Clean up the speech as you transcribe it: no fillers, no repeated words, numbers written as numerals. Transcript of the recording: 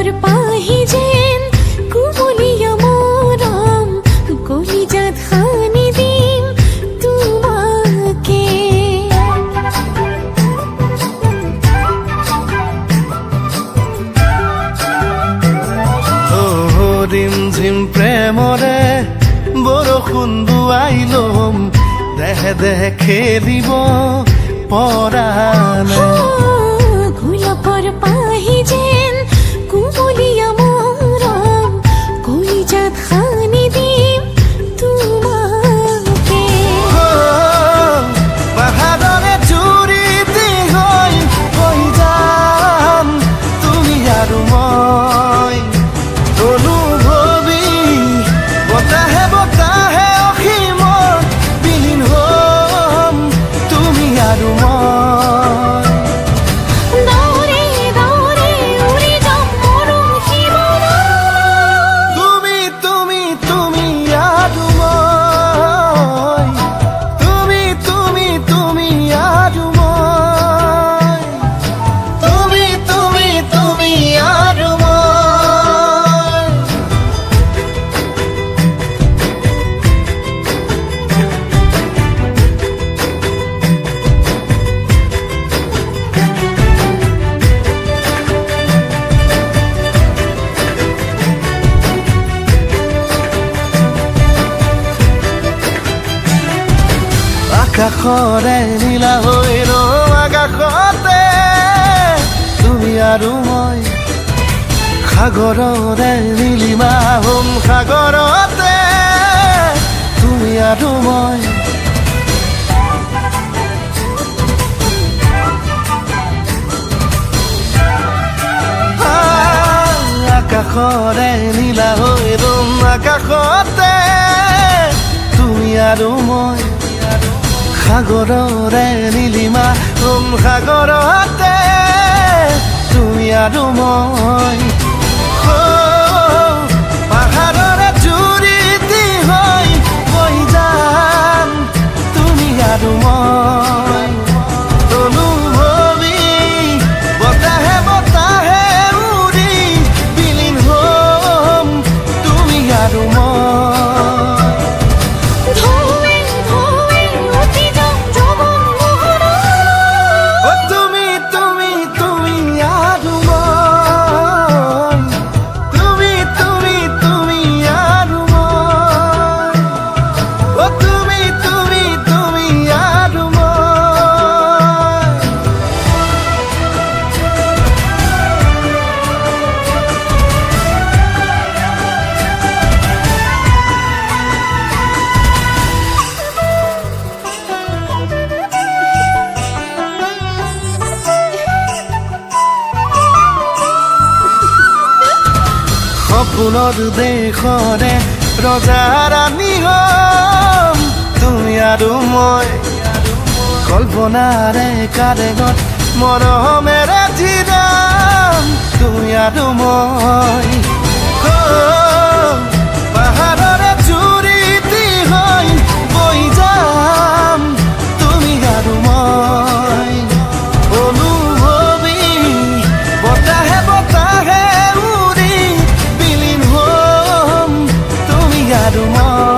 গোলাপৰ পাহি যেন কুমলীয়া মৰম কলিজাত সানি দিম তোমাকে ৰিম ঝিম প্ৰেমৰে বৰষুণ বুৱাই লম দেহে দেহে খেলিব পৰাণে গোলাপৰ পাহি যেন কুমলীয়া মৰম কলিজাত সানি দিম তোমাকে পাহাৰৰে জুৰিতে হৈ যাম তুমি আৰু মই অনুভৱী বতাহে বতাহে অসীমত বিলীন হ'ম তুমি আৰু মই দৌৰে দৌৰে উৰি যাম মৰম শিৱলৈ তুমি তুমি তুমি আৰু মই তুমি তুমি তুমি আৰু মই তুমি তুমি তুমি আৰু মই আকাশৰে নীলা হৈ ৰম আকাশতে তুমি আৰু মই সাগৰৰে নীলিমা হ'ম সাগৰতে তুমি আৰু মই আকাশৰে নীলা হৈ ৰম আকাশতে তুমি আৰু মই সাগৰৰে নীলিমা হ'ম সাগৰতে তুমি আৰু মই পাহাৰৰে জুৰিতে হৈ যাম তুমি আৰু মই অনুভৱী বতাহে বতাহে উৰি বিলীন হ'ম তুমি আৰু মই ধোৱে ধোৱে উঠি যাম যৌৱন মোহৰত তুমি তুমি তুমি আৰু মই তুমি তুমি তুমি আৰু মই তুমি তুমি তুমি আৰু মই সপোনৰ দেশৰে ৰজা ৰাণী হ'ম তুমি আৰু মই কল্পনাৰে কাৰেঙত মৰমেৰে জিৰাম তুমি আৰু মই পাহাৰৰে জুৰিতে হৈ যাম তুমি আৰু মই অনুভৱী বতাহে বতাহে উৰি বিলীন হ'ম তুমি আৰু মই